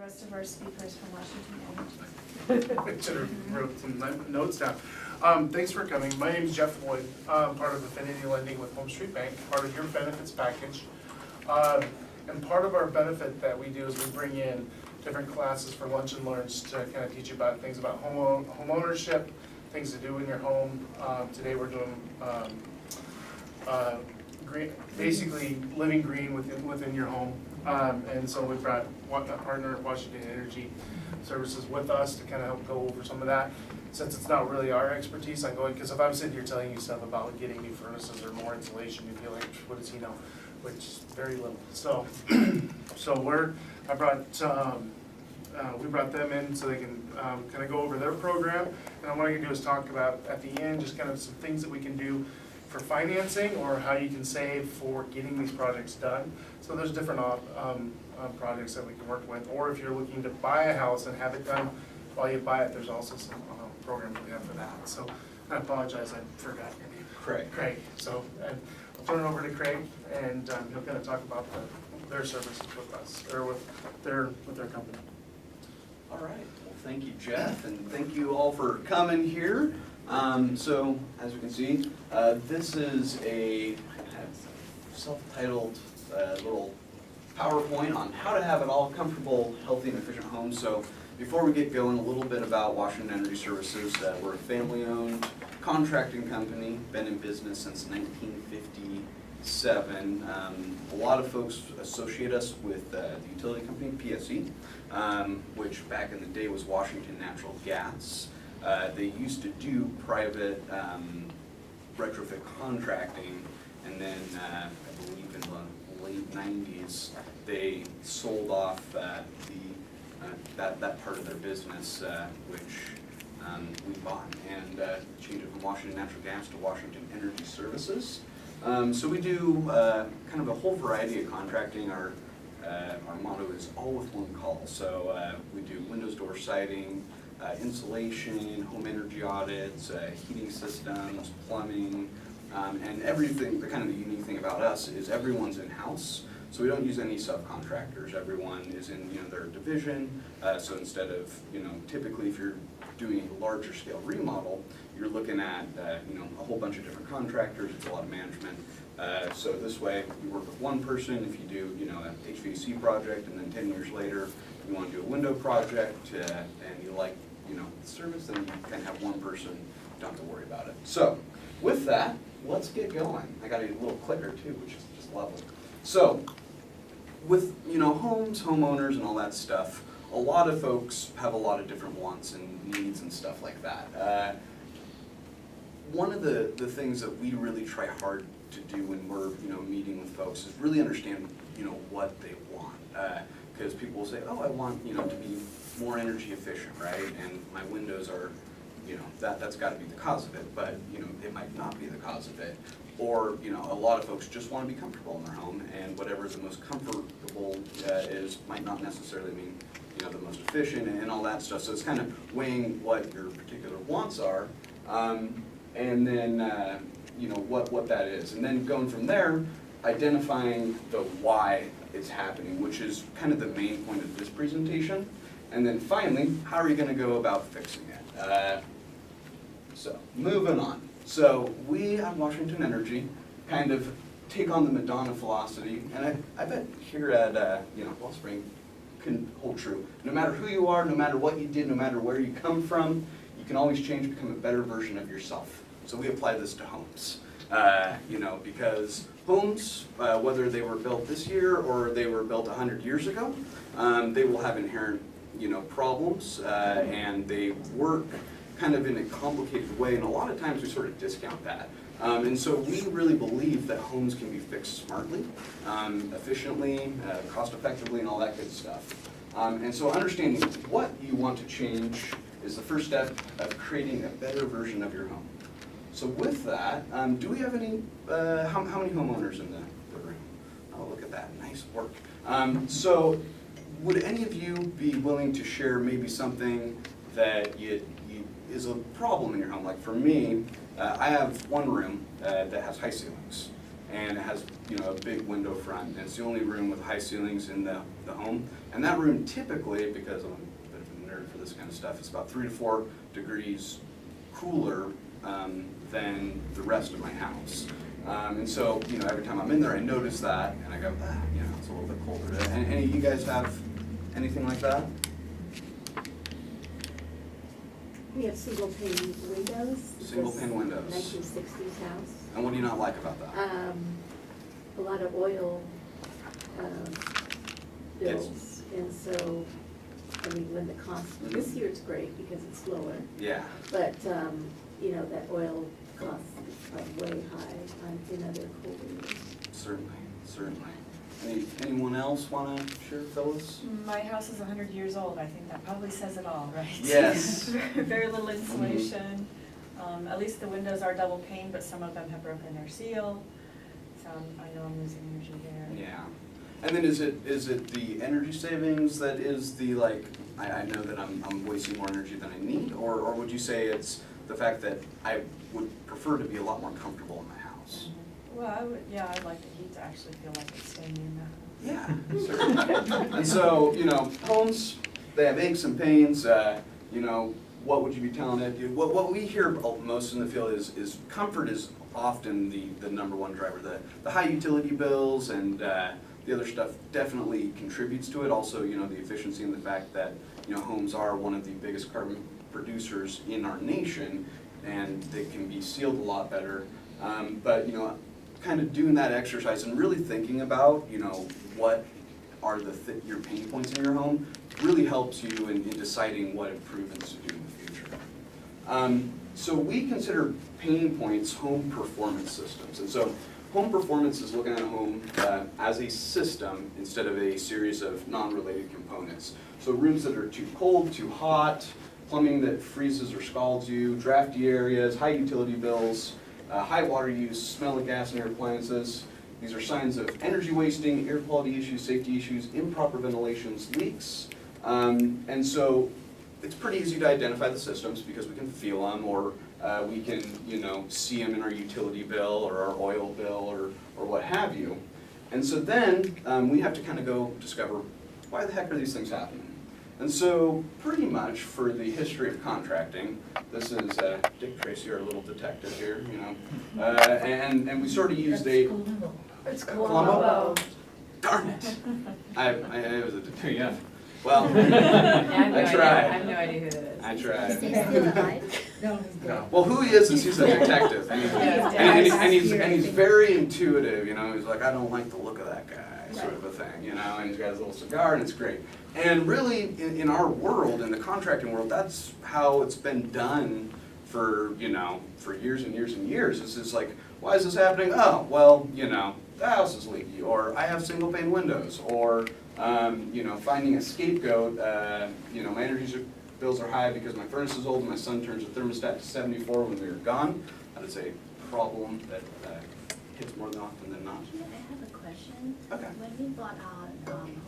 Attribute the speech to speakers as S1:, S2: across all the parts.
S1: rest of our speakers from Washington Energy.
S2: I should have wrote some notes down. Thanks for coming. My name is Jeff Floyd, part of Affinity Lending with Homestreet Bank, part of your benefits package. And part of our benefit that we do is we bring in different classes for lunch and learns to kind of teach you about things about home ownership, things to do in your home. Today we're doing green, basically living green within your home. And so we brought a partner, Washington Energy Services, with us to kind of help go over some of that. Since it's not really our expertise, I'm going, because if I'm sitting here telling you stuff about getting new furnaces or more insulation, you'd be like, what does he know? Which is very little. So, we brought them in so they can kind of go over their program. And what I can do is talk about at the end just kind of some things that we can do for financing or how you can save for getting these projects done. So there's different projects that we can work with. Or if you're looking to buy a house and have it done while you buy it, there's also some programs we have for that. So I apologize, I forgot your name. Craig. So I'll turn it over to Craig, and he'll kind of talk about their services with us, or with their company.
S3: All right. Well, thank you, Jeff, and thank you all for coming here. So as you can see, this is a self-titled little PowerPoint on how to have an all comfortable, healthy, and efficient home. So before we get going, a little bit about Washington Energy Services. We're a family-owned contracting company, been in business since 1957. A lot of folks associate us with the utility company, PSE, which back in the day was Washington Natural Gas. They used to do private retrofit contracting, and then I believe in the late 90s, they sold off that part of their business, which we bought, and changed it from Washington Natural Gas to Washington Energy Services. So we do kind of a whole variety of contracting. Our motto is all with one call. So we do windows, door siding, insulation, home energy audits, heating systems, plumbing, and everything. The kind of the unique thing about us is everyone's in-house. So we don't use any subcontractors. Everyone is in their division. So instead of typically if you're doing a larger scale remodel, you're looking at a whole bunch of different contractors. It's a lot of management. So this way you work with one person. If you do an HVAC project, and then 10 years later you want to do a window project, and you like the service, then you can have one person. Don't have to worry about it. So with that, let's get going. I got a little clicker too, which is just lovely. So with homes, homeowners, and all that stuff, a lot of folks have a lot of different wants and needs and stuff like that. One of the things that we really try hard to do when we're meeting with folks is really understand what they want, because people will say, oh, I want to be more energy efficient, right? And my windows are that's got to be the cause of it, but it might not be the cause of it. Or a lot of folks just want to be comfortable in their home, and whatever the most comfortable is might not necessarily mean the most efficient and all that stuff. So it's kind of weighing what your particular wants are, and then what that is, and then going from there, identifying the why it's happening, which is kind of the main point of this presentation. And then finally, how are you going to go about fixing it? So moving on. So we at Washington Energy kind of take on the Madonna philosophy, and I bet here at Wellspring can hold true. No matter who you are, no matter what you did, no matter where you come from, you can always change, become a better version of yourself. So we apply this to homes, because homes, whether they were built this year or they were built 100 years ago, they will have inherent problems, and they work kind of in a complicated way, and a lot of times we sort of discount that. And so we really believe that homes can be fixed smartly, efficiently, cost-effectively, and all that good stuff. And so understanding what you want to change is the first step of creating a better version of your home. So with that, do we have any, how many homeowners in the room? Oh, look at that, nice work. So would any of you be willing to share maybe something that is a problem in your home? Like for me, I have one room that has high ceilings, and it has, you know, a big window front, and it's the only room with high ceilings in the home. And that room typically, because I'm a bit of a nerd for this kind of stuff, it's about 3 to 4 degrees cooler than the rest of my house. And so, you know, every time I'm in there, I notice that, and I go, you know, it's a little bit colder today. And any of you guys have anything like that?
S4: We have single pane windows.
S3: Single pane windows.
S4: 1960s house.
S3: And what do you not like about that?
S4: A lot of oil bills, and so, I mean, when the cost, this year it's great because it's lower,
S3: Yeah.
S4: but, you know, that oil costs are way high in other colder years.
S3: Certainly, certainly. Anyone else want to share, Phyllis?
S1: My house is 100 years old, I think that probably says it all, right?
S3: Yes.
S1: Very little insulation. At least the windows are double pane, but some of them have broken their seal. So I know I'm losing energy there.
S3: Yeah. And then is it the energy savings that is the, like, I know that I'm wasting more energy than I need, or would you say it's the fact that I would prefer to be a lot more comfortable in my house?
S1: Well, I'd like the heat to actually feel like it's staying in the house.
S3: Yeah, certainly. And so, you know, homes, they have aches and pains, you know, what would you be telling it? What we hear most in the field is comfort is often the number one driver. The high utility bills and the other stuff definitely contributes to it. Also, you know, the efficiency and the fact that, you know, homes are one of the biggest carbon producers in our nation, and they can be sealed a lot better. But, you know, kind of doing that exercise and really thinking about, you know, what are your pain points in your home really helps you in deciding what improvements to do in the future. So we consider pain points home performance systems. And so home performance is looking at a home as a system instead of a series of non-related components. So rooms that are too cold, too hot, plumbing that freezes or scalds you, drafty areas, high utility bills, high water use, smell of gas and air appliances. These are signs of energy wasting, air quality issues, safety issues, improper ventilations, leaks. And so it's pretty easy to identify the systems because we can feel them, or we can, you know, see them in our utility bill or our oil bill or what have you. And so then we have to kind of go discover, why the heck are these things happening? And so pretty much for the history of contracting, this is Dick Tracy, our little detective here, you know, and we sort of used a...
S1: It's
S3: Colombo? Darn it! It was a detective.
S5: Yeah.
S3: Well, I tried.
S1: I have no idea who that is.
S3: I tried.
S4: Is he still alive?
S2: No.
S3: Well, who he is he's a detective, and he's very intuitive, you know, he's like, I don't like the look of that guy, sort of a thing, you know, and he's got his little cigar and it's great. And really, in our world, in the contracting world, that's how it's been done for, you know, for years and years and years. It's just like, why is this happening? Oh, well, you know, the house is leaky, or I have single pane windows, or, you know, finding a scapegoat, you know, my energy bills are high because my furnace is old and my son turns the thermostat to 74 when we were gone. That is a problem that hits more than often than not.
S6: I have a question.
S3: Okay.
S6: When we bought our home,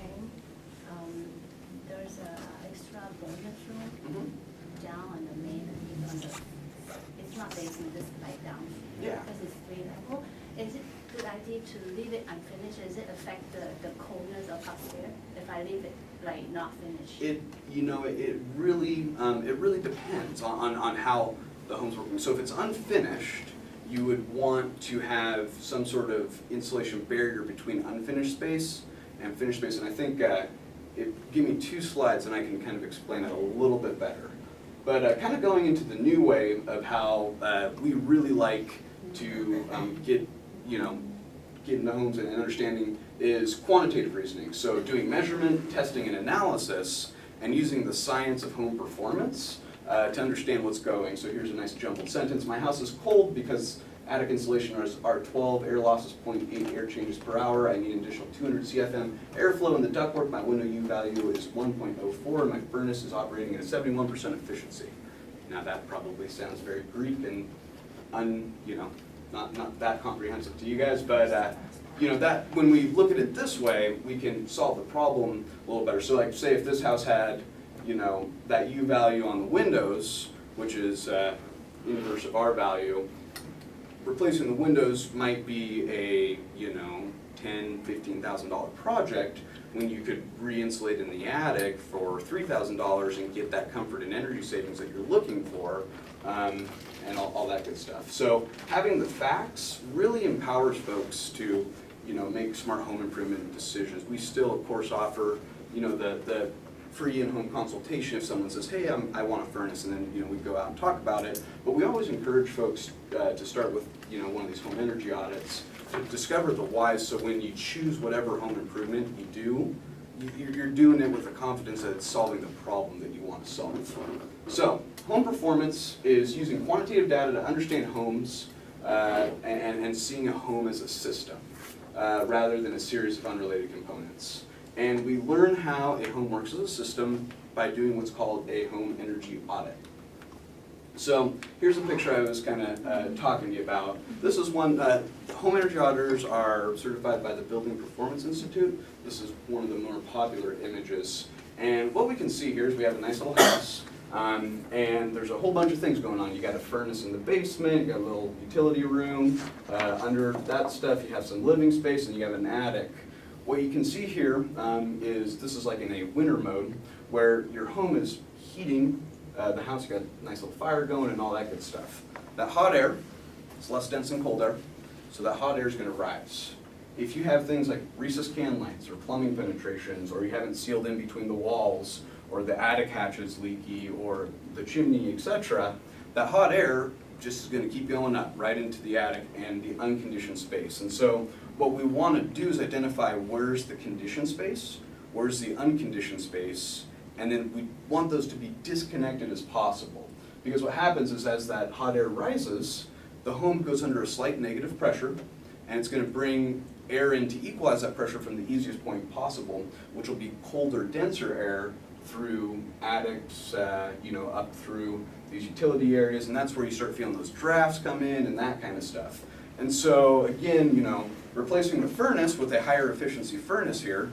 S6: there's an extra bonus room down on the main, on the, it's not basement, it's like down.
S3: Yeah.
S6: Because it's 3 level. Is it a good idea to leave it unfinished? Does it affect the coldness of upstairs if I leave it like not finished?
S3: It really depends on how the home's working. So if it's unfinished, you would want to have some sort of insulation barrier between unfinished space and finished space. And I think, give me 2 slides and I can kind of explain it a little bit better. But kind of going into the new way of how we really like to get into homes and understanding is quantitative reasoning. So doing measurement, testing, and analysis, and using the science of home performance to understand what's going. So here's a nice jumbled sentence. My house is cold because attic insulation are 12, air loss is 0.8 air changes per hour. I need an additional 200 CFM airflow in the ductwork. My window U value is 1.04, and my furnace is operating at a 71% efficiency. Now that probably sounds very Greek and not that comprehensive to you guys, but you know, that when we look at it this way, we can solve the problem a little better. So like, say if this house had, you know, that U value on the windows, which is inverse of our value, replacing the windows might be a, you know, $10,000, $15,000 project, when you could re-insulate in the attic for $3,000 and get that comfort and energy savings that you're looking for, and all that good stuff. So having the facts really empowers folks to, you know, make smart home improvement decisions. We still, of course, offer, you know, the free in-home consultation if someone says, hey, I want a furnace, and then, you know, we go out and talk about it. But we always encourage folks to start with, you know, one of these home energy audits to discover the whys, so when you choose whatever home improvement you do, you're doing it with the confidence that it's solving the problem that you want to solve. So, home performance is using quantitative data to understand homes and seeing a home as a system rather than a series of unrelated components. And we learn how a home works as a system by doing what's called a home energy audit. So here's a picture I was kind of talking to you about. This is one, home energy auditors are certified by the Building Performance Institute. This is one of the more popular images. And what we can see here is we have a nice little house. And there's a whole bunch of things going on. You got a furnace in the basement, you got a little utility room. Under that stuff you have some living space, and you have an attic. What you can see here is this is like in a winter mode where your home is heating the house. You got a nice little fire going and all that good stuff. That hot air is less dense than cold air, so that hot air is going to rise. If you have things like recessed can lights or plumbing penetrations, or you haven't sealed in between the walls, or the attic hatch is leaky, or the chimney, etc., that hot air just is going to keep going up right into the attic and the unconditioned space. And so what we want to do is identify where's the conditioned space, where's the unconditioned space, and then we want those to be disconnected as possible. Because what happens is as that hot air rises, the home goes under a slight negative pressure, and it's going to bring air in to equalize that pressure from the easiest point possible, which will be colder, denser air through attics, you know, up through these utility areas, and that's where you start feeling those drafts come in and that kind of stuff. And so again, you know, replacing the furnace with a higher efficiency furnace here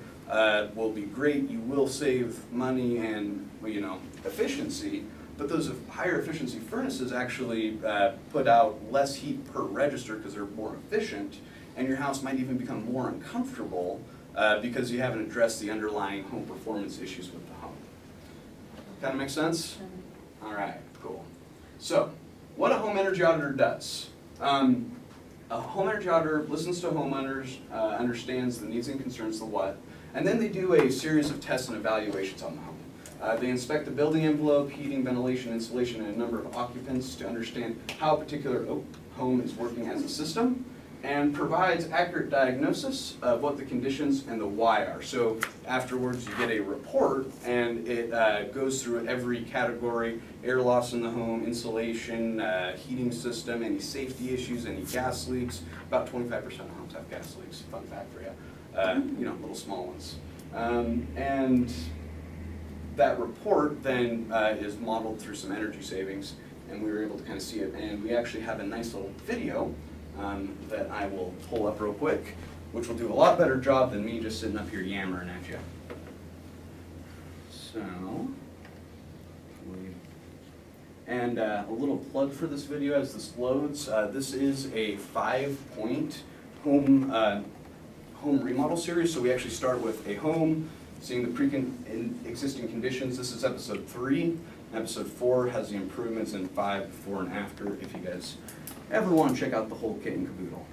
S3: will be great. You will save money and, you know, efficiency, but those higher efficiency furnaces actually put out less heat per register because they're more efficient, and your house might even become more uncomfortable because you haven't addressed the underlying home performance issues with the home. Kind of make sense? All right, cool. So, what a home energy auditor does. A home energy auditor listens to homeowners, understands the needs and concerns, the what, and then they do a series of tests and evaluations on the home. They inspect the building envelope, heating, ventilation, insulation, and a number of occupants to understand how a particular home is working as a system, and provides accurate diagnosis of what the conditions and the why are. So afterwards you get a report, and it goes through every category: air loss in the home, insulation, heating system, any safety issues, any gas leaks. About 25% of homes have gas leaks, fun fact for you. You know, little small ones. And that report then is modeled through some energy savings, and we were able to kind of see it. And we actually have a nice little video that I will pull up real quick, which will do a lot better job than me just sitting up here yammering at you. So, and a little plug for this video as this loads. This is a 5-point home remodel series. So we actually start with a home, seeing the pre-existing conditions. This is episode 3. Episode 4 has the improvements, and 5 before and after, if you guys ever want to check out the whole kit and caboodle.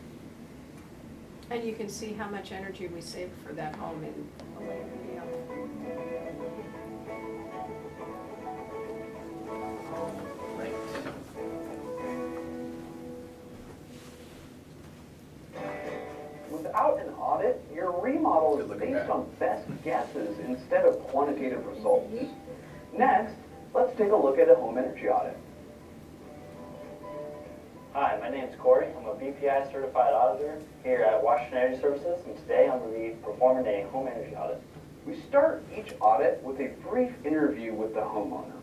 S5: And you can see how much energy we saved for that home in a later video.
S3: Right.
S7: Without an audit, your remodel
S3: Good
S7: is
S3: looking
S7: based
S3: guy.
S7: on best guesses instead of quantitative results. Next, let's take a look at a home energy audit.
S8: Hi, my name is Corey. I'm a BPI certified auditor here at Washington Energy Services, and today I'm going to be performing a home energy audit.
S7: We start each audit with a brief interview with the homeowner.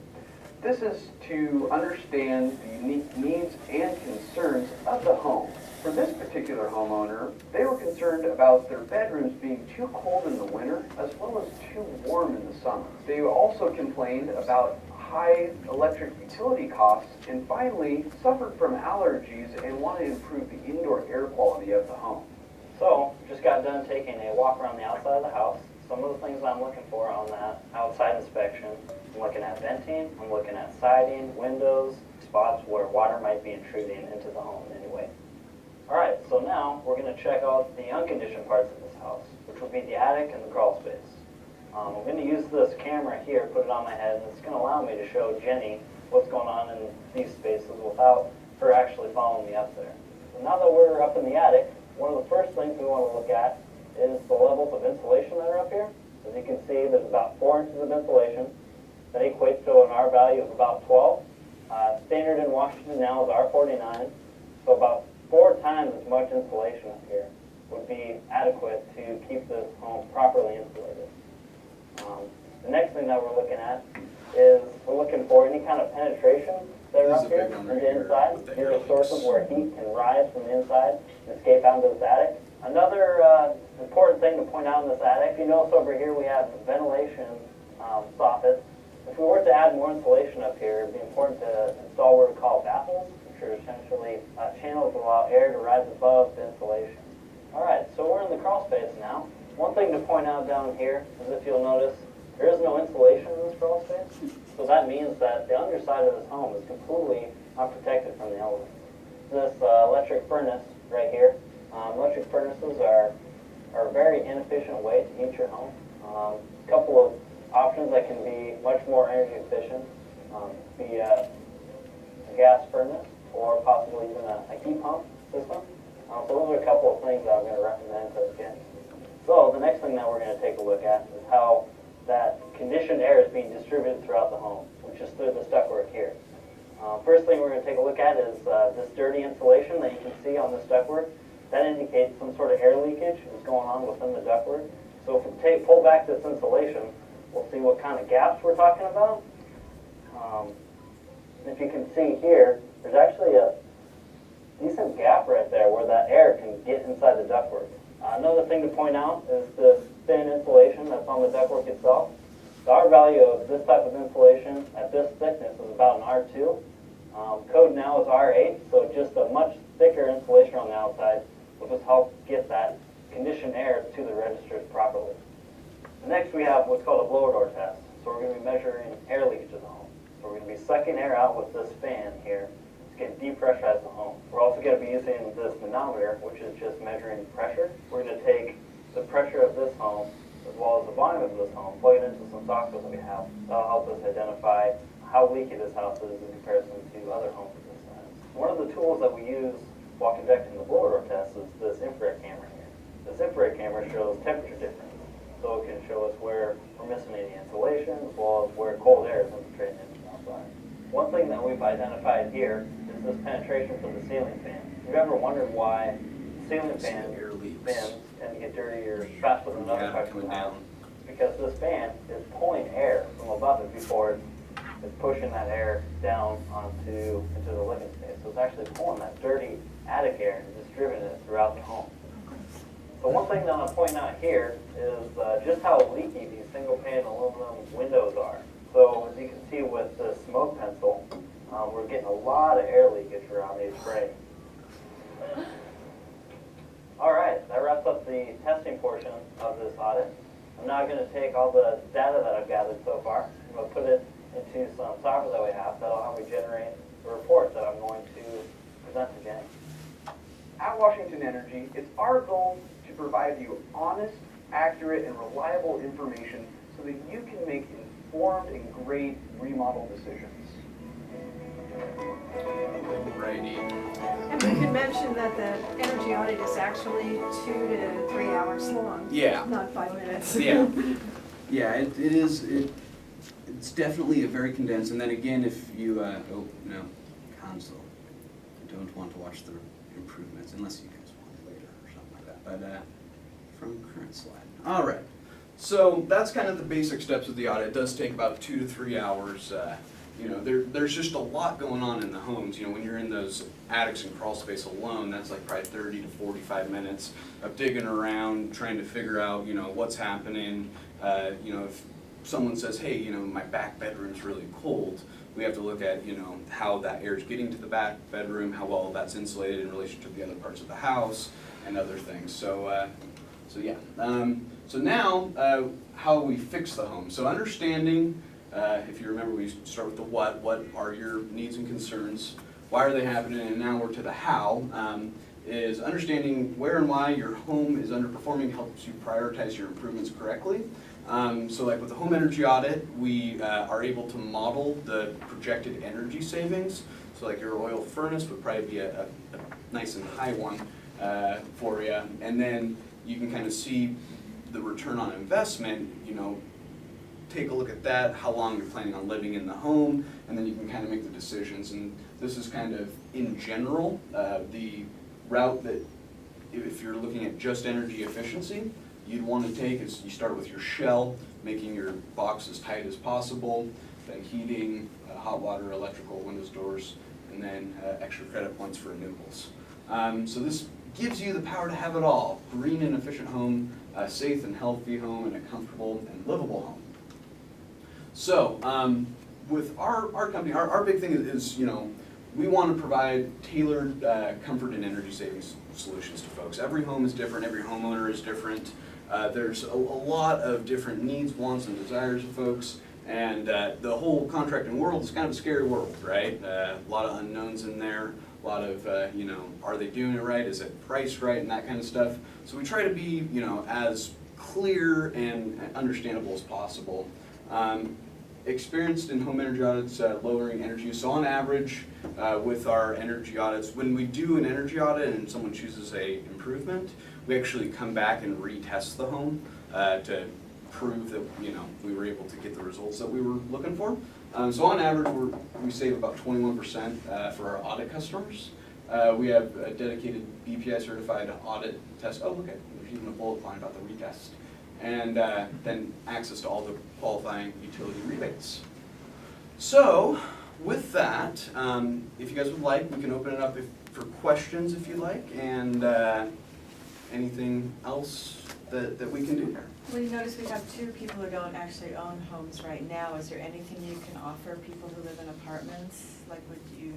S7: This is to understand the unique needs and concerns of the home. For this particular homeowner, they were concerned about their bedrooms being too cold in the winter as well as too warm in the summer. They also complained about high electric utility costs, and finally suffered from allergies and wanted to improve the indoor air quality of the home.
S8: So, just got done taking a walk around the outside of the house. Some of the things I'm looking for on that outside inspection, I'm looking at venting, I'm looking at siding, windows, spots where water might be intruding into the home in any way. Alright, so now we're going to check out the unconditioned parts of this house, which will be the attic and the crawl space. I'm going to use this camera here, put it on my head, and it's going to allow me to show Jenny what's going on in these spaces without her actually following me up there. So now that we're up in the attic, one of the first things we want to look at is the levels of insulation that are up here. As you can see, there's about 4 inches of insulation. That equates to an R value of about 12. Standard in Washington now is R49, so about 4 times as much insulation up here would be adequate to keep this home properly insulated. The next thing that we're looking at is we're looking for any kind of penetration that are
S3: This
S8: up
S3: is a
S8: here
S3: big one
S8: from
S3: right
S8: the
S3: here
S8: inside.
S3: with the
S8: These are
S3: air
S8: sources
S3: leaks.
S8: where heat can rise from the inside and escape out into this attic. Another important thing to point out in this attic, if you notice over here we have ventilation soffits. If we were to add more insulation up here, it'd be important to install what we call baffles, which are essentially channels that allow air to rise above the insulation. Alright, so we're in the crawl space now. One thing to point out down here is if you'll notice, there is no insulation in this crawl space. So that means that the underside of this home is completely unprotected from the elements. This electric furnace right here, electric furnaces are a very inefficient way to heat your home. A couple of options that can be much more energy efficient, be a gas furnace or possibly even a heat pump system. So those are a couple of things that I'm going to recommend to get. So the next thing that we're going to take a look at is how that conditioned air is being distributed throughout the home, which is through the ductwork here. First thing we're going to take a look at is this dirty insulation that you can see on this ductwork. That indicates some sort of air leakage is going on within the ductwork. So if we pull back this insulation, we'll see what kind of gaps we're talking about. If you can see here, there's actually a decent gap right there where that air can get inside the ductwork. Another thing to point out is this thin insulation that's on the ductwork itself. The R value of this type of insulation at this thickness is about an R2. Code now is R8, so just a much thicker insulation on the outside will just help get that conditioned air to the registers properly. Next we have what's called a blower door test. So we're going to be measuring air leakage of the home. So we're going to be sucking air out with this fan here. It's going to depressurize the home. We're also going to be using this manometer, which is just measuring pressure. We're going to take the pressure of this home as well as the volume of this home, plug it into some software that we have. That'll help us identify how leaky this house is in comparison to other homes of this size. One of the tools that we use while conducting the blower door test is this infrared camera here. This infrared camera shows temperature difference. So it can show us where we're missing any insulation as well as where cold air is infiltrating into the outside. One thing that we've identified here is this penetration from the ceiling fan. If you've ever wondered why the ceiling fan fans tend to get dirtier faster than other parts of the house, because this fan is pulling air from above it before it's pushing that air down into the living space. So it's actually pulling that dirty attic air and distributing it throughout the home. So one thing that I'm pointing out here is just how leaky these single-pane aluminum windows are. So as you can see with the smoke pencil, we're getting a lot of air leakage around these frames. All right, that wraps up the testing portion of this audit. I'm now going to take all the data that I've gathered so far. I'm going to put it into some software that we have that'll help me generate the report that I'm going to present to Jenny.
S7: At Washington Energy, it's our goal to provide you honest, accurate, and reliable information so that you can make informed and great remodel decisions.
S3: Righty.
S5: And we could mention that the energy audit is actually 2 to 3 hours long.
S3: Yeah.
S5: Not 5 minutes.
S3: Yeah. Yeah, it is, it's definitely a very condensed, and then again, if you, console. You don't want to watch the improvements, unless you guys want it later or something like that, but from current slide. All right, so that's kind of the basic steps of the audit. It does take about 2 to 3 hours. There's just a lot going on in the homes. When you're in those attics and crawl space alone, that's like probably 30 to 45 minutes of digging around, trying to figure out, what's happening, if someone says, hey, you know, my back bedroom's really cold, we have to look at, you know, how that air is getting to the back bedroom, how well that's insulated in relation to the other parts of the house, and other things. So, so yeah. So now, how we fix the home. So understanding, if you remember, we start with the what are your needs and concerns, why are they happening, and now we're to the how, is understanding where and why your home is underperforming helps you prioritize your improvements correctly. So like with the home energy audit, we are able to model the projected energy savings. So like your oil furnace would probably be a nice and high one for you. And then you can kind of see the return on investment, you know, take a look at that, how long you're planning on living in the home, and then you can kind of make the decisions. And this is kind of, in general, the route that, if you're looking at just energy efficiency, you'd want to take is you start with your shell, making your box as tight as possible, then heating, hot water, electrical, windows, doors, and then extra credit points for renewables. So this gives you the power to have it all: green and efficient home, a safe and healthy home, and a comfortable and livable home. So with our company, our big thing is, you know, we want to provide tailored comfort and energy savings solutions to folks. Every home is different, every homeowner is different. There's a lot of different needs, wants, and desires of folks, and the whole contracting world is kind of a scary world, right? A lot of unknowns in there, a lot of, you know, are they doing it right? Is it priced right? And that kind of stuff. So we try to be, you know, as clear and understandable as possible. Experienced in home energy audits, lowering energy use. So on average, with our energy audits, when we do an energy audit and someone chooses a improvement, we actually come back and retest the home to prove that, you know, we were able to get the results that we were looking for. So on average, we save about 21% for our audit customers. We have a dedicated BPI certified audit test. Oh, okay, there's even a bullet point about the retest. And then access to all the qualifying utility rebates. So with that, if you guys would like, we can open it up for questions if you like, and anything else that we can do there.
S1: Well, you notice we have 2 people who don't actually own homes right now. Is there anything you can offer people who live in apartments? Like, would you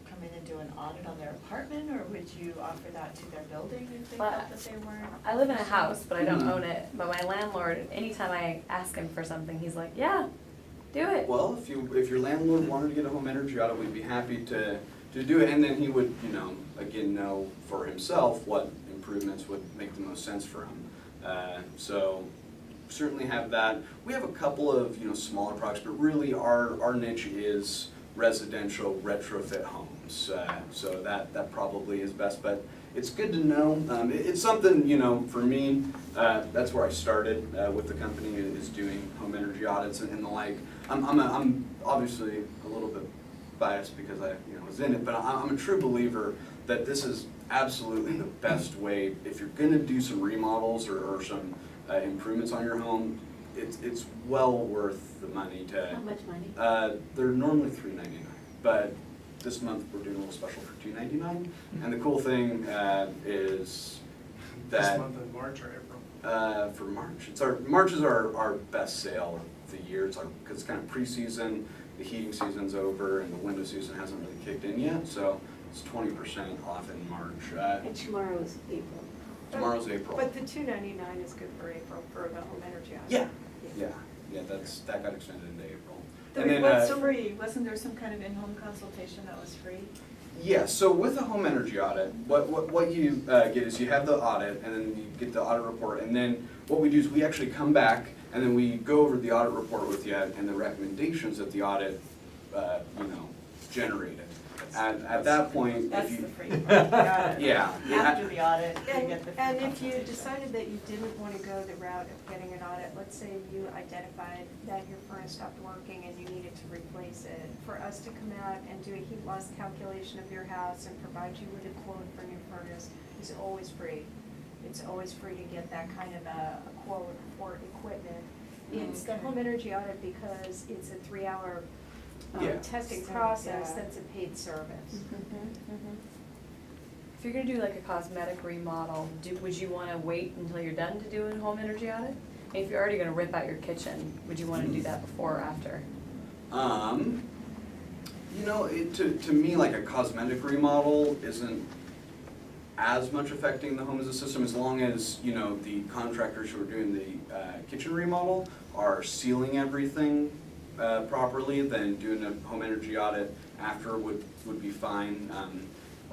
S1: come in and do an audit on their apartment, or would you offer that to their building if they
S9: Well,
S1: felt that they weren't?
S9: I live in a house, but I don't
S3: Mhm.
S9: own it. But my landlord, anytime I ask him for something, he's like, yeah, do it.
S3: Well, if your landlord wanted to get a home energy audit, we'd be happy to do it, and then he would, you know, again, know for himself what improvements would make the most sense for him. So certainly have that. We have a couple of, you know, smaller projects, but really our niche is residential retrofit homes. So that probably is best, but it's good to know. It's something, you know, for me, that's where I started with the company, is doing home energy audits and the like. I'm obviously a little bit biased because I, you know, was in it, but I'm a true believer that this is absolutely the best way if you're going to do some remodels or some improvements on your home. It's well worth the money to.
S4: How much money?
S3: They're normally $3.99, but this month we're doing a little special for $2.99. And the cool thing is
S2: This
S3: that
S2: month in March or April?
S3: for March, March is our best sale of the year. It's because it's kind of pre-season, the heating season's over, and the window season hasn't really kicked in yet. So it's 20% off in March.
S4: And tomorrow's April.
S3: Tomorrow's April.
S5: But the $2.99 is good for April for the home energy audit.
S3: Yeah, that got extended into April.
S1: What's free? Wasn't there some kind of in-home consultation that was free?
S3: Yeah, so with a home energy audit, what you get is you have the audit, and then you get the audit report, and then what we do is we actually come back, and then we go over the audit report with you and the recommendations that the audit, you know, generated. At that point,
S1: That's
S3: if you,
S1: the free part. Got it.
S3: yeah.
S1: After the audit, you
S5: And,
S1: get the free
S5: and if you
S1: consultation.
S5: decided that you didn't want to go the route of getting an audit, let's say you identified that your furnace stopped working and you needed to replace it, for us to come out and do a heat loss calculation of your house and provide you with a quote for new furnace is always free. It's always free to get that kind of a quote for equipment. It's the
S1: Okay.
S5: home energy audit because it's a 3-hour
S3: Yeah.
S5: testing
S1: So,
S5: process
S1: yeah.
S5: that's a paid service.
S9: If you're gonna do like a cosmetic remodel, would you wanna wait until you're done to do a home energy audit? If you're already gonna rip out your kitchen, would you wanna do that before or after?
S3: You know, to me, like a cosmetic remodel isn't as much affecting the home as a system, as long as, you know, the contractors who are doing the kitchen remodel are sealing everything properly, then doing a home energy audit after would be fine.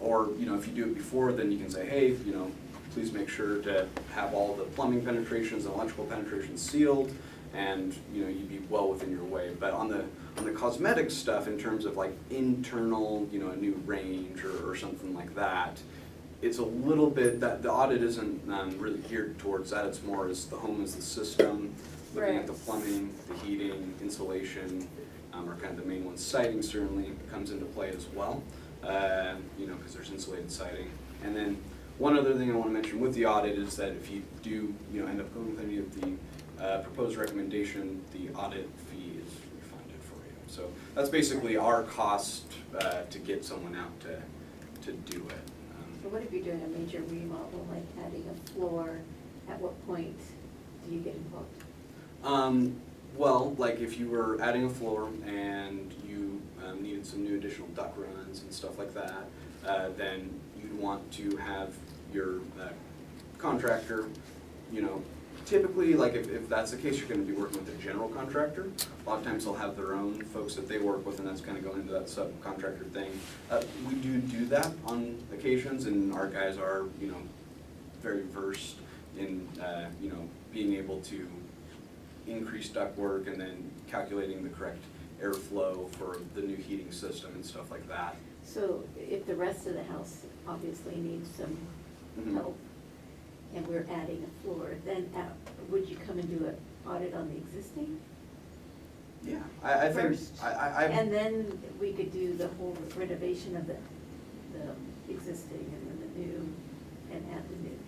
S3: Or, you know, if you do it before, then you can say, hey, you know, please make sure to have all the plumbing penetrations and electrical penetrations sealed, and, you know, you'd be well within your way. But on the cosmetic stuff, in terms of like internal, you know, a new range or something like that, it's a little bit, that the audit isn't really geared towards that. It's more as the home as the system, looking at the plumbing, the heating, insulation, are kind of the main ones. Siding certainly comes into play as well, you know, because there's insulated siding. And then one other thing I want to mention with the audit is that if you do, you know, end up going with any of the proposed recommendation, the audit fee is refunded for you. So that's basically our cost to get someone out to do it.
S4: So what if you're doing a major remodel, like adding a floor, at what point do you get involved?
S3: Well, like if you were adding a floor and you needed some new additional duct runs and stuff like that, then you'd want to have your contractor, you know, typically, like if that's the case, you're gonna be working with a general contractor. A lot of times they'll have their own folks that they work with, and that's kind of going into that subcontractor thing. We do that on occasions, and our guys are, you know, very versed in, you know, being able to increase ductwork and then calculating the correct airflow for the new heating system and stuff like that.
S4: So if the rest of the house obviously needs some help, and we're adding a floor, then would you come and do an audit on the existing?
S3: Yeah, I think,
S4: First.
S3: I
S4: And then we could do the whole renovation of the existing and then the new, and add the new,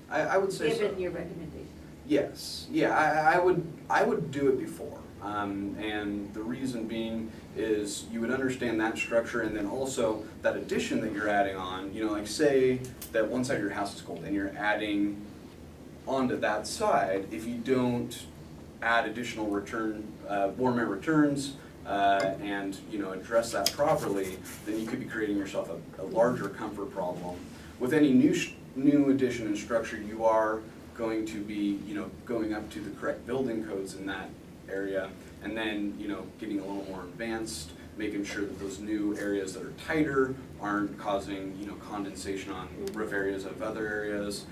S3: I would say so.
S4: given your recommendation.
S3: Yes, yeah, I would do it before, and the reason being is you would understand that structure, and then also that addition that you're adding on. You know, like say that one side of your house is cold and you're adding onto that side. If you don't add additional warm air returns, and, you know, address that properly, then you could be creating yourself a larger comfort problem. With any new addition and structure, you are going to be, you know, going up to the correct building codes in that area, and then, you know, getting a little more advanced, making sure that those new areas that are tighter aren't causing, you know, condensation on roof areas of other areas.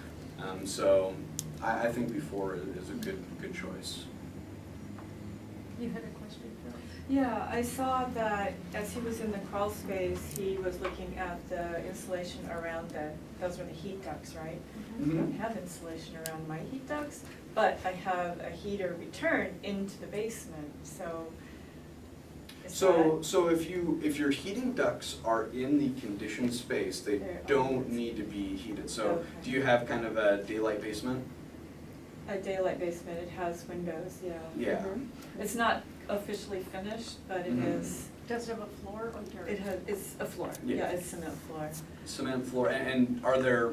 S3: So I think before is a good choice.
S5: You had a question, Phil?
S1: Yeah, I saw that as he was in the crawl space, he was looking at the insulation around those were the heat ducts, right? I don't have insulation around my heat ducts, but I have a heater return into the basement, so.
S3: So if your heating ducts are in the conditioned space, they don't need to be heated. So
S1: Okay.
S3: do you have kind of a daylight basement?
S1: A daylight basement, it has windows, yeah.
S3: Yeah.
S1: It's not officially finished, but it is,
S5: Does it have a floor or dirt?
S1: it's a floor,
S3: Yeah.
S1: yeah, it's cement floor.
S3: Cement floor, and are there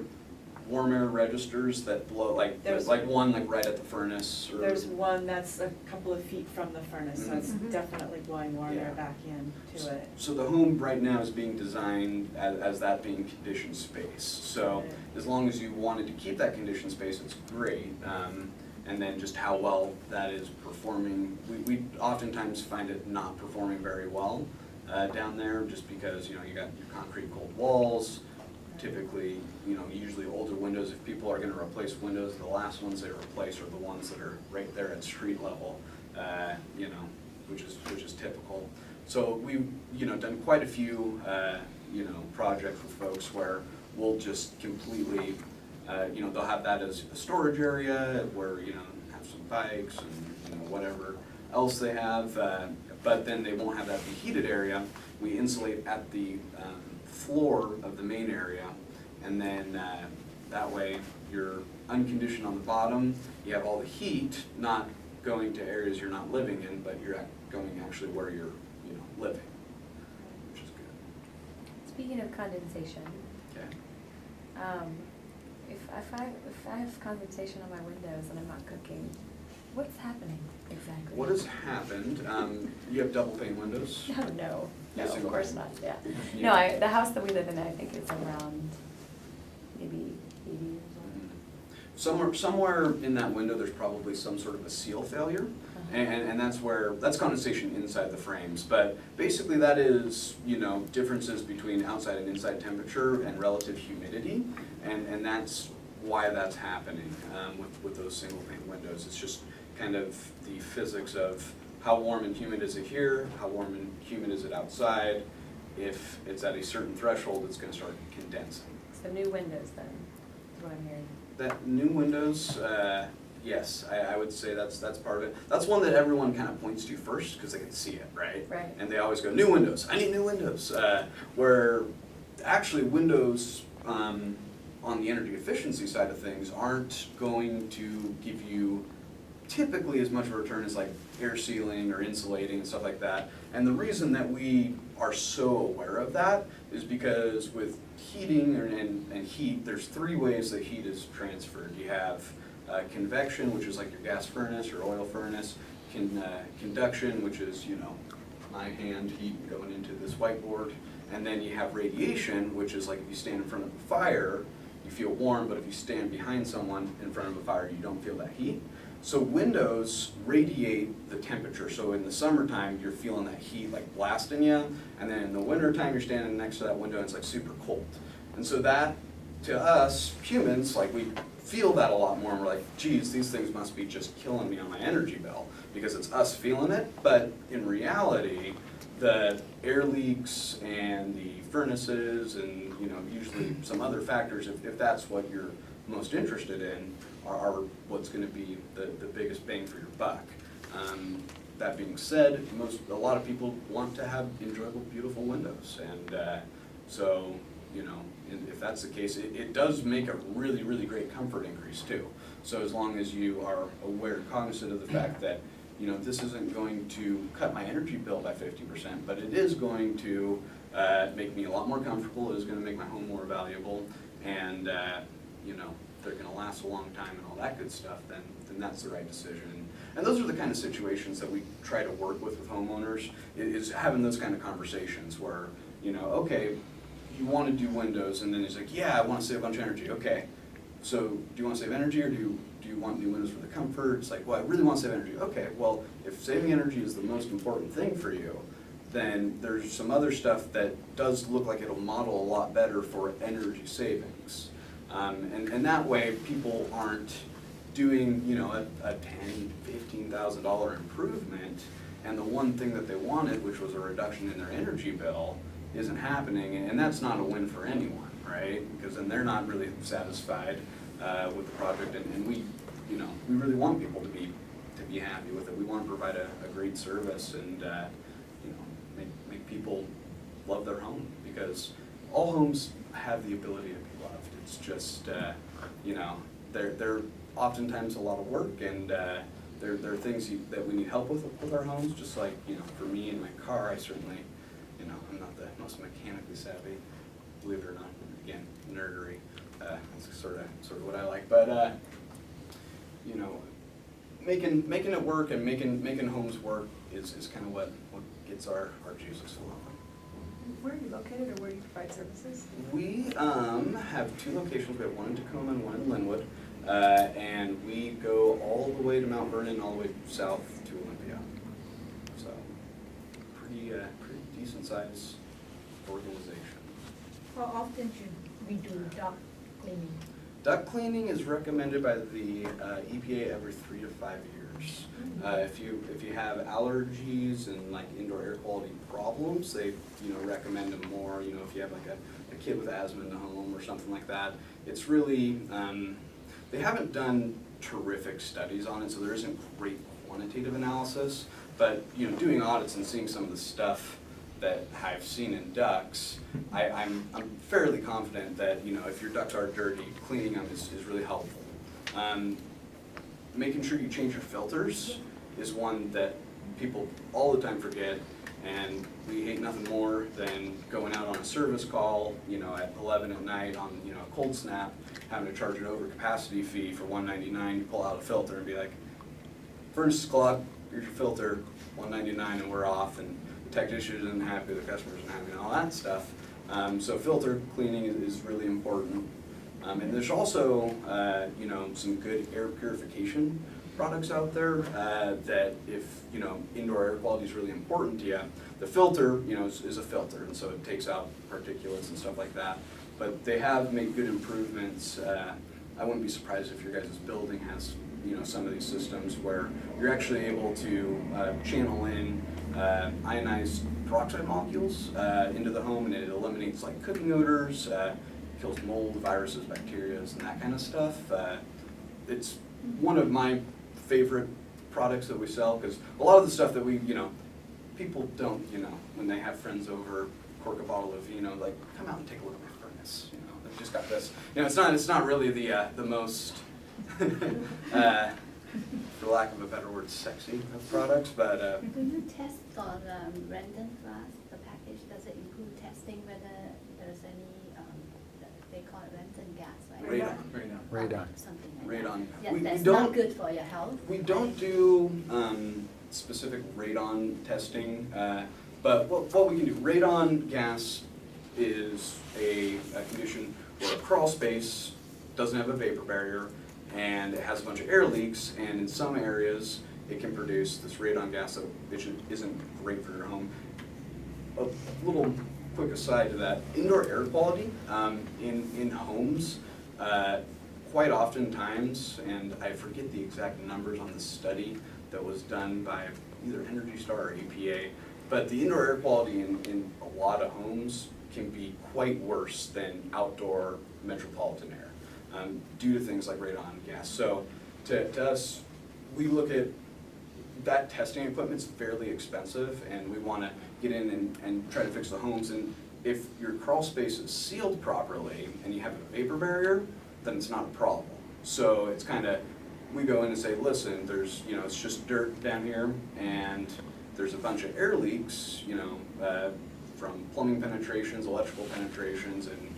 S3: warm air registers that blow, like
S1: There's-
S3: one like right at the furnace? Or?
S1: There's one that's a couple of feet from the furnace, so it's
S5: Mhm.
S1: definitely blowing warm air
S3: Yeah.
S1: back into it.
S3: So the home right now is being designed as that being conditioned space. So
S1: Right.
S3: as long as you wanted to keep that conditioned space, it's great. And then just how well that is performing, we oftentimes find it not performing very well down there, just because, you know, you got your concrete cold walls. Typically, you know, usually older windows, if people are gonna replace windows, the last ones they replace are the ones that are right there at street level, you know, which is typical. So we've, you know, done quite a few, you know, projects with folks where we'll just completely, you know, they'll have that as a storage area where, you know, have some bikes and, you know, whatever else they have, but then they won't have that be heated area. We insulate at the floor of the main area, and then that way you're unconditioned on the bottom. You have all the heat not going to areas you're not living in, but you're going actually where you're, you know, living, which is good.
S9: Speaking of condensation,
S3: Okay.
S9: if I have condensation on my windows and I'm not cooking, What's happening exactly?
S3: What has happened, you have double pane windows?
S9: No, no,
S3: Yeah,
S9: of
S3: single
S9: course
S3: pane.
S9: not, yeah.
S3: Yeah.
S9: No, the house that we live in, I think is around maybe 80 years old.
S3: Somewhere in that window, there's probably some sort of a seal failure. And that's condensation inside the frames. But basically that is, differences between outside and inside temperature and relative humidity. And that's why that's happening with those single pane windows. It's just kind of the physics of how warm and humid is it here, how warm and humid is it outside. If it's at a certain threshold, it's gonna start condensing.
S9: So new windows then, is what I'm hearing.
S3: That new windows, yes, I would say that's part of it. That's one that everyone kind of points to first because they can see it, right?
S9: Right.
S3: And they always go, new windows, I need new windows. Where actually windows on the energy efficiency side of things aren't going to give you typically as much of a return as like air sealing or insulating and stuff like that. And the reason that we are so aware of that is because with heating and heat, there's three ways that heat is transferred. You have convection, which is like your gas furnace or oil furnace, conduction, which is, my hand heat going into this whiteboard, and then you have radiation, which is like if you stand in front of a fire, you feel warm, but if you stand behind someone in front of a fire, you don't feel that heat. So windows radiate the temperature. So in the summertime, you're feeling that heat like blasting you, and then in the wintertime, you're standing next to that window and it's like super cold. And so that, to us humans, like we feel that a lot more, and we're like, geez, these things must be just killing me on my energy bill, because it's us feeling it. But in reality, the air leaks and the furnaces and usually some other factors, if that's what you're most interested in, are what's going to be the biggest bang for your buck. That being said, a lot of people want to have enjoyable, beautiful windows, and so if that's the case, it does make a really, really great comfort increase too. So as long as you are aware, cognizant of the fact that this isn't going to cut my energy bill by 50%, but it is going to make me a lot more comfortable. It is going to make my home more valuable, and they're going to last a long time and all that good stuff, then that's the right decision. And those are the kind of situations that we try to work with homeowners, is having those kind of conversations where, okay, you want to do windows, and then he's like, yeah, I want to save a bunch of energy. Okay, so do you want to save energy, or do you want new windows for the comfort? It's like, well, I really want to save energy. Okay, well, if saving energy is the most important thing for you, then there's some other stuff that does look like it'll model a lot better for energy savings. And that way, people aren't doing, a $10,000, $15,000 improvement, and the one thing that they wanted, which was a reduction in their energy bill, isn't happening, and that's not a win for anyone, right? Because then they're not really satisfied with the project, and we really want people to be happy with it. We want to provide a great service and make people love their home, because all homes have the ability to be loved. It's just they're oftentimes a lot of work, and there are things that we need help with our homes. Just like for me and my car, I certainly I'm not the most mechanically savvy, believe it or not. Again, nerdery. That's sort of what I like. But making it work and making homes work is kind of what gets our juices flowing.
S5: Where are you located, or where do you provide services?
S3: We have two locations. We have one in Tacoma and one in Linwood, and we go all the way to Mount Vernon, all the way south to Olympia. So pretty decent size organization.
S10: How often should we do duct cleaning?
S3: Duct cleaning is recommended by the EPA every 3 to 5 years. If you have allergies and like indoor air quality problems, they recommend them more. If you have like a kid with asthma in the home or something like that, it's really they haven't done terrific studies on it, so there isn't great quantitative analysis. But doing audits and seeing some of the stuff that I've seen in ducts, I'm fairly confident that if your ducts are dirty, cleaning them is really helpful. Making sure you change your filters is one that people all the time forget, and we hate nothing more than going out on a service call, at 11 at night on a cold snap, having to charge an overcapacity fee for $199. You pull out a filter and be like, furnace is clogged, here's your filter, $199 and we're off, and the technician isn't happy, the customer isn't happy, and all that stuff. So filter cleaning is really important. And there's also, you know, some good air purification products out there that if, you know, indoor air quality is really important to you, the filter, you know, is a filter, and so it takes out particulates and stuff like that. But they have made good improvements. I wouldn't be surprised if your guys' building has, you know, some of these systems where you're actually able to channel in ionized peroxide molecules into the home, and it eliminates like cooking odors, kills mold, viruses, bacteria, and that kind of stuff. It's one of my favorite products that we sell, because a lot of the stuff that we, you know, people don't, you know, when they have friends over, cork a bottle of vino, like, come out and take a look at my furnace, you know, I've just got this. You know, it's not really the most, for lack of a better word, sexy of products, but.
S6: Do you test on random glass, the package, does it include testing whether there's any, they call it random gas, right?
S3: Radon.
S6: Something like that.
S3: Radon.
S6: Yeah,
S3: We
S6: that's
S3: don't-
S6: not good for your health.
S3: We don't do specific radon testing, but what we can do, radon gas is a condition where a crawl space doesn't have a vapor barrier and it has a bunch of air leaks, and in some areas it can produce this radon gas that isn't great for your home. A little quick aside to that, indoor air quality in homes, quite oftentimes, and I forget the exact numbers on the study that was done by either Energy Star or APA, but the indoor air quality in a lot of homes can be quite worse than outdoor metropolitan air due to things like radon gas. So to us, we look at that testing equipment's fairly expensive, and we want to get in and try to fix the homes. And if your crawl space is sealed properly and you have a vapor barrier, then it's not a problem. So it's kind of, we go in and say, listen, there's, you know, it's just dirt down here, and there's a bunch of air leaks, you know, from plumbing penetrations, electrical penetrations, and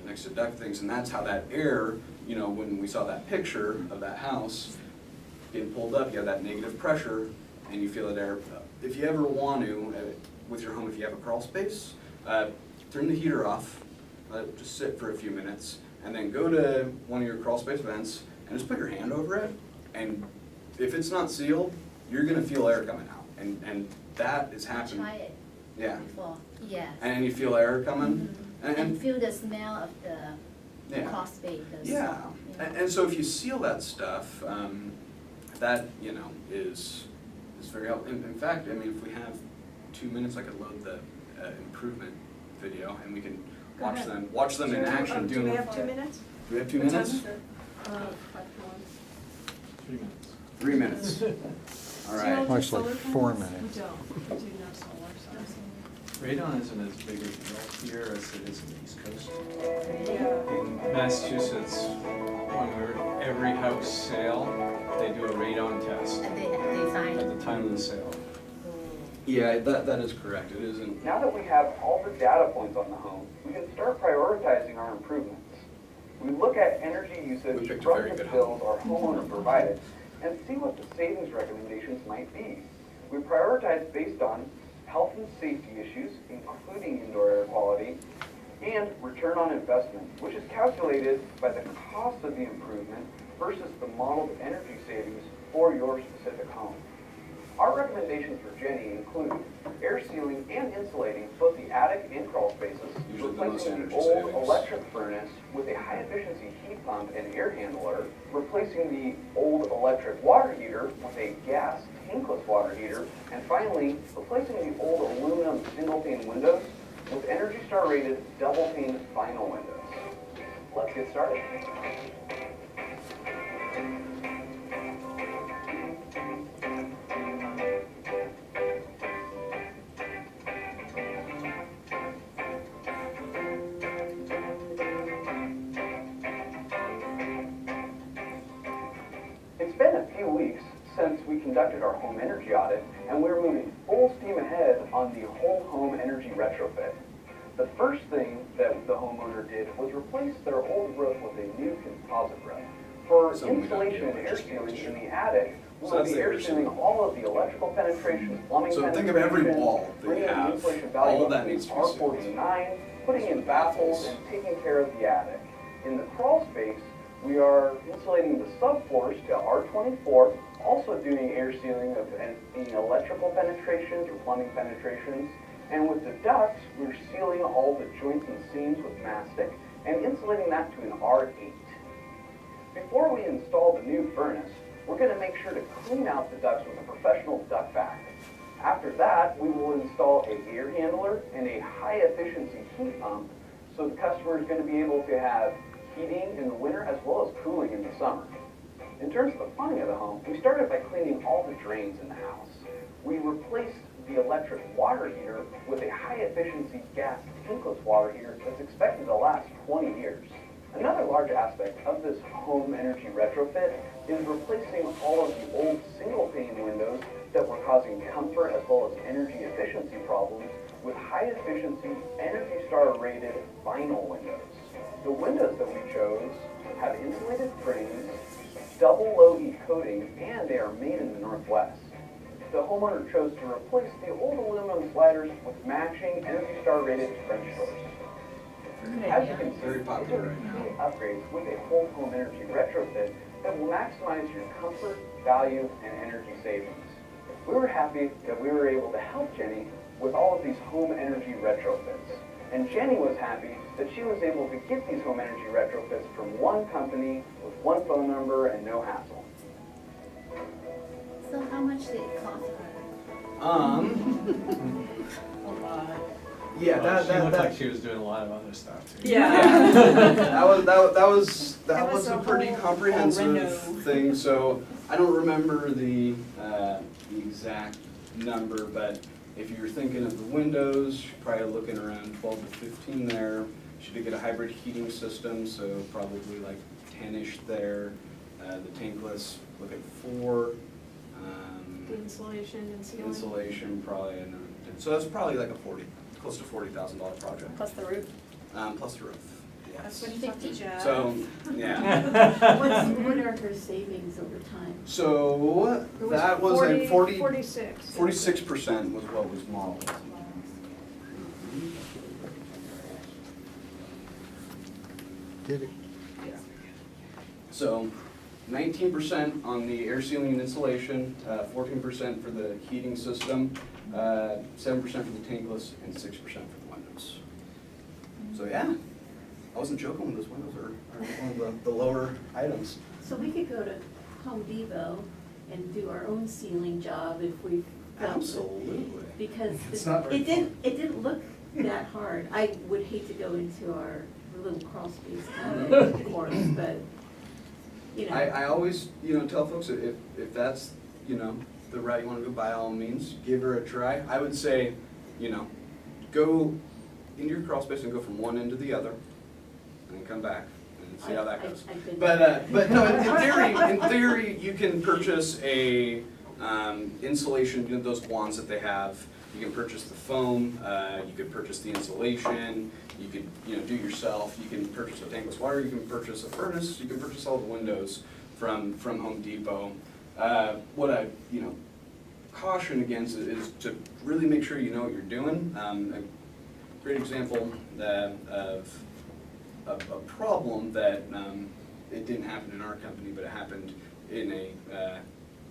S3: next to duct things, and that's how that air, you know, when we saw that picture of that house getting pulled up, you have that negative pressure, and you feel that air. If you ever want to, with your home, if you have a crawl space, turn the heater off, let it just sit for a few minutes, and then go to one of your crawl space vents and just put your hand over it, and if it's not sealed, you're gonna feel air coming out, and that is happening.
S6: Try it
S3: Yeah.
S6: before, yes.
S3: And you feel air coming,
S6: And feel the smell of the
S3: Yeah.
S6: crawl space.
S3: Yeah, and so if you seal that stuff, that, you know, is very helpful. In fact, I mean, if we have 2 minutes, I could load the improvement video, and we can
S5: Go ahead.
S3: watch them in action.
S5: Do we have 2 minutes?
S3: Do we have 2
S5: What time
S3: minutes?
S5: is it?
S11: 3 minutes.
S3: 3 minutes. All
S5: Do you all
S3: right.
S5: do
S11: Actually,
S5: solar
S11: 4
S5: panels?
S11: minutes.
S5: We don't, we do no solar, so.
S11: Radon isn't as big a deal here as it is in the East Coast.
S5: Yeah.
S11: In Massachusetts, when we're every house sale, they do a radon test
S6: And they sign.
S11: at the time of the sale.
S3: Yeah, that is correct. It isn't.
S7: Now that we have all the data points on the home, we can start prioritizing our improvements. We look at energy
S3: We
S7: usage
S3: picked a
S7: from
S3: very
S7: the
S3: good
S7: bills our homeowner provided and see what the savings recommendations might be. We prioritize based on health and safety issues, including indoor air quality, and return on investment, which is calculated by the cost of the improvement versus the modeled energy savings for your specific home. Our recommendations for Jenny include air sealing and insulating both the attic and crawl spaces,
S3: Usually the most
S7: replacing the
S3: energy
S7: old
S3: savings.
S7: electric furnace with a high-efficiency heat pump and air handler, replacing the old electric water heater with a gas tankless water heater, and finally, replacing the old aluminum single-pane windows with Energy Star rated double-pane vinyl windows. Let's get started. It's been a few weeks since we conducted our home energy audit, and we're moving full steam ahead on the whole home energy retrofit. The first thing that the homeowner did was replace their old roof with a new composite roof. For
S3: Something we don't
S7: insulation
S3: do,
S7: and air
S3: just
S7: sealing
S3: extra.
S7: in the attic, We
S3: So
S7: will
S3: that's
S7: be
S3: the
S7: air
S3: air
S7: sealing
S3: sealing.
S7: all of the electrical penetrations, plumbing
S3: So
S7: penetrations.
S3: think of every wall they
S7: bringing the
S3: have.
S7: insulation value
S3: All of that
S7: up to
S3: needs to be sealed.
S7: R49, putting in baffles and taking care of the attic. In the crawl space, we are insulating the subfloors to R24, also doing air sealing of any electrical penetrations or plumbing penetrations. And with the ducts, we're sealing all the joints and seams with mastic and insulating that to an R8. Before we install the new furnace, we're going to make sure to clean out the ducts with a professional duct vac. After that, we will install an air handler and a high-efficiency heat pump, so the customer is going to be able to have heating in the winter as well as cooling in the summer. In terms of the plumbing of the home, we started by cleaning all the drains in the house. We replaced the electric water heater with a high-efficiency gas tankless water heater that's expected to last 20 years. Another large aspect of this home energy retrofit is replacing all of the old single-pane windows that were causing comfort as well as energy efficiency problems with high-efficiency, Energy Star rated vinyl windows. The windows that we chose have insulated frames, double low-heat coating, and they are made in the Northwest. The homeowner chose to replace the old aluminum sliders with matching Energy Star rated French doors. As you can see,
S3: Very
S7: these
S3: popular
S7: are
S3: right now.
S7: key upgrades with a whole home energy retrofit that will maximize your comfort, value, and energy savings. We were happy that we were able to help Jenny with all of these home energy retrofits. And Jenny was happy that she was able to get these home energy retrofits from one company with one phone number and no hassle.
S6: So how much did it cost her?
S3: Yeah,
S11: Well,
S3: that
S11: she looked like
S3: that
S11: she was doing a lot of other stuff too.
S1: Yeah.
S3: that was a pretty comprehensive thing. So I don't remember the exact number, but if you're thinking of the windows, you're probably looking around 12 to 15 there. She did get a hybrid heating system, so probably like 10-ish there. The tankless, look at 4.
S5: The insulation and sealing.
S3: Insulation probably, so that's probably like a close to $40,000 project.
S9: Plus the roof.
S3: Plus the roof,
S1: That's
S3: yes.
S1: when you talk to Jeff.
S3: So, yeah.
S4: What are her savings over time?
S3: So
S5: It
S3: that was a
S5: 46.
S3: 46% was what was modeled.
S12: Did it?
S3: So 19% on the air sealing and insulation, 14% for the heating system, 7% for the tankless, and 6% for the windows. So yeah, I wasn't joking when those windows are one of the lower items.
S4: So we could go to Home Depot and do our own ceiling job if we felt it.
S3: Absolutely.
S4: Because
S2: It's not very
S4: it didn't look that hard. I would hate to go into our little crawl space attic, of course, but, you know.
S3: I always, tell folks that if that's, the route you want to go, by all means, give her a try. I would say, go into your crawl space and go from one end to the other, and then come back and see how that goes.
S4: I've been
S3: But no, in theory, you can purchase a insulation, those wands that they have. You can purchase the foam. You could purchase the insulation. You could, do yourself. You can purchase a tankless water. You can purchase a furnace. You can purchase all the windows from Home Depot. What I, caution against is to really make sure you know what you're doing. A great example of a problem that it didn't happen in our company, but it happened in a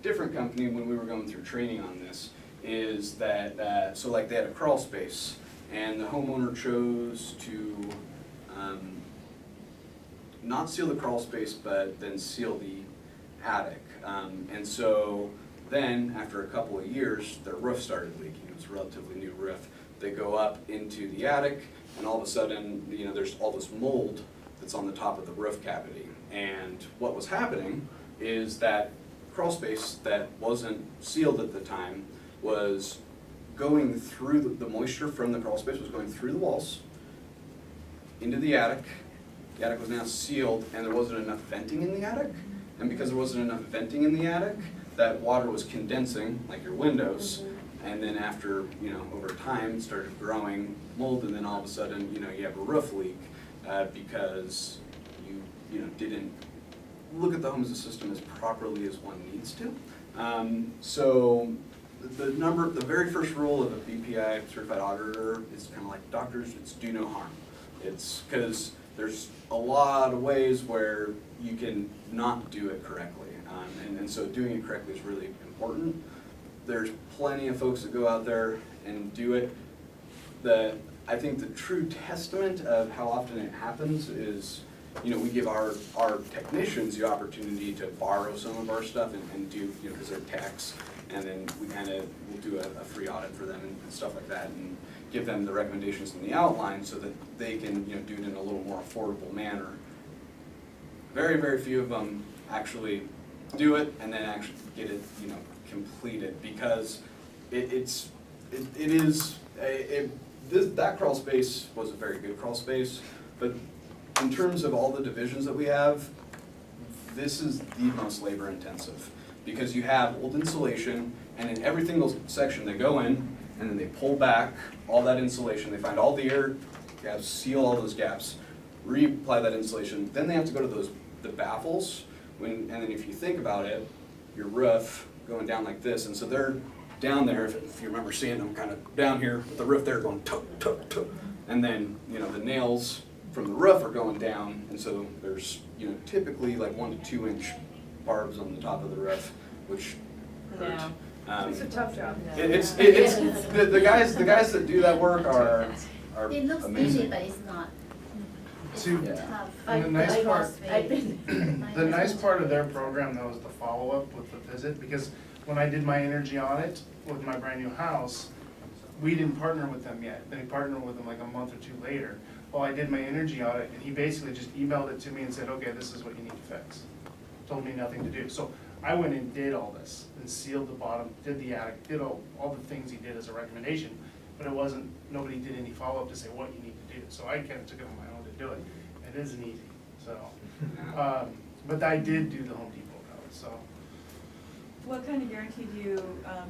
S3: different company when we were going through training on this, is that, so like they had a crawl space, and the homeowner chose to not seal the crawl space, but then seal the attic. And so then, after a couple of years, their roof started leaking. It was a relatively new roof. They go up into the attic, and all of a sudden, there's all this mold that's on the top of the roof cavity. And what was happening is that crawl space that wasn't sealed at the time was going through the moisture from the crawl space was going through the walls into the attic. The attic was now sealed, and there wasn't enough venting in the attic. And because there wasn't enough venting in the attic, that water was condensing, like your windows. And then after, over time, it started growing mold, and then all of a sudden, you have a roof leak because you didn't look at the home as a system as properly as one needs to. So the very first rule of a BPI certified auditor is kind of like doctors, it's do no harm. It's because there's a lot of ways where you can not do it correctly. And so doing it correctly is really important. There's plenty of folks that go out there and do it. I think the true testament of how often it happens is, we give our technicians the opportunity to borrow some of our stuff and do, because they're techs, and then we'll do a free audit for them and stuff like that, and give them the recommendations in the outline so that they can, do it in a little more affordable manner. Very, very few of them actually do it and then actually get it, completed, because that crawl space was a very good crawl space, but in terms of all the divisions that we have, this is the most labor intensive, because you have old insulation, and in every single section they go in, and then they pull back all that insulation, they find all the air gaps, seal all those gaps, reapply that insulation, then they have to go to the baffles, and then if you think about it, your roof going down like this, and so they're down there, if you remember seeing them kind of down here with the roof there going tuk, tuk, tuk, and then, the nails from the roof are going down, and so there's, typically like 1 to 2 inch barbs on the top of the roof, which hurt.
S5: It's a tough job.
S3: It's the guys that do that work are
S6: It looks
S3: amazing.
S6: easy, but it's not. It's
S2: To-
S6: tough.
S2: And the nice part,
S4: I've been,
S2: the nice part of their program though is the follow-up with the visit, because when I did my energy audit with my brand new house, we didn't partner with them yet. Then we partnered with them like a month or 2 later. Well, I did my energy audit, and he basically just emailed it to me and said, okay, this is what you need to fix. Told me nothing to do. So I went and did all this, and sealed the bottom, did the attic, did all the things he did as a recommendation, but it wasn't, nobody did any follow-up to say what you need to do. So I kind of took it on my own to do it. It isn't easy, so. But I did do the Home Depot route, so.
S1: What kind of guarantee do you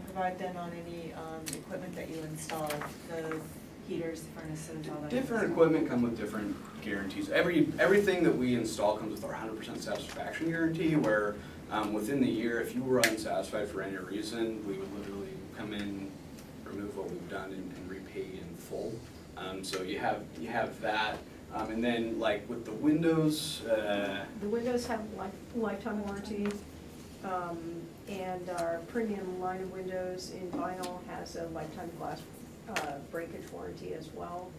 S1: provide then on any equipment that you install, the heaters, the furnaces, all that?
S3: Different equipment come with different guarantees. Everything that we install comes with our 100% satisfaction guarantee, where within the year, if you were unsatisfied for any reason, we would literally come in, remove what we've done, and repay in full. So you have that. And then like with the windows,
S5: The windows have lifetime warranty, and our premium line of windows in vinyl has a lifetime glass breakage warranty as well.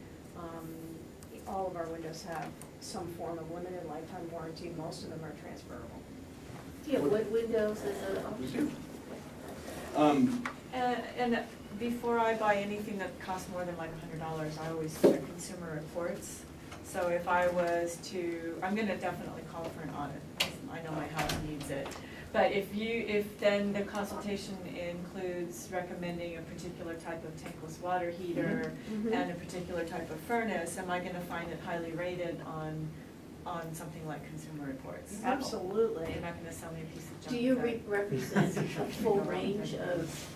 S5: All of our windows have some form of limited lifetime warranty. Most of them are transferable.
S4: yeah, wood windows is an option.
S1: And before I buy anything that costs more than like $100, I always check consumer reports. So if I was to, I'm gonna definitely call for an audit, 'cause I know my house needs it. But if then the consultation includes recommending a particular type of tankless water heater and a particular type of furnace, am I gonna find it highly rated on something like Consumer Reports?
S5: Absolutely.
S1: You're not gonna sell me a piece of junk.
S4: Do you
S1: that-
S4: represent a full range of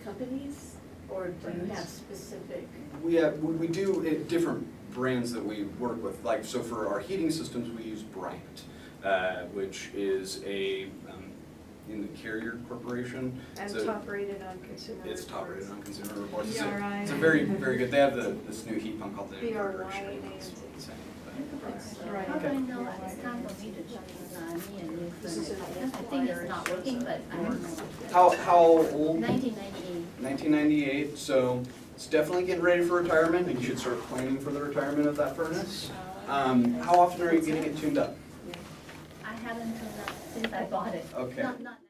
S4: companies, or do you have specific?
S3: we do different brands that we work with. Like, so for our heating systems, we use Bryant, which is in the Carrier Corporation.
S5: And
S3: So
S5: top rated on Consumer Reports.
S3: It's top rated on Consumer Reports.
S1: BRI.
S3: It's a very, very good. They have this new heat pump called the
S5: BRI
S3: Inverter.
S5: and
S3: It's
S5: ANT.
S3: insane,
S1: Right.
S6: How do I know it's time for me to choose me a new
S5: This is
S6: furnace?
S5: an
S6: I think it's not working, but I don't know.
S3: How old?
S6: 1998.
S3: 1998, so it's definitely getting ready for retirement, and you should start planning for the retirement of that furnace. How often are you getting it tuned up?
S6: I haven't turned up since I bought it.
S3: Okay.
S6: Not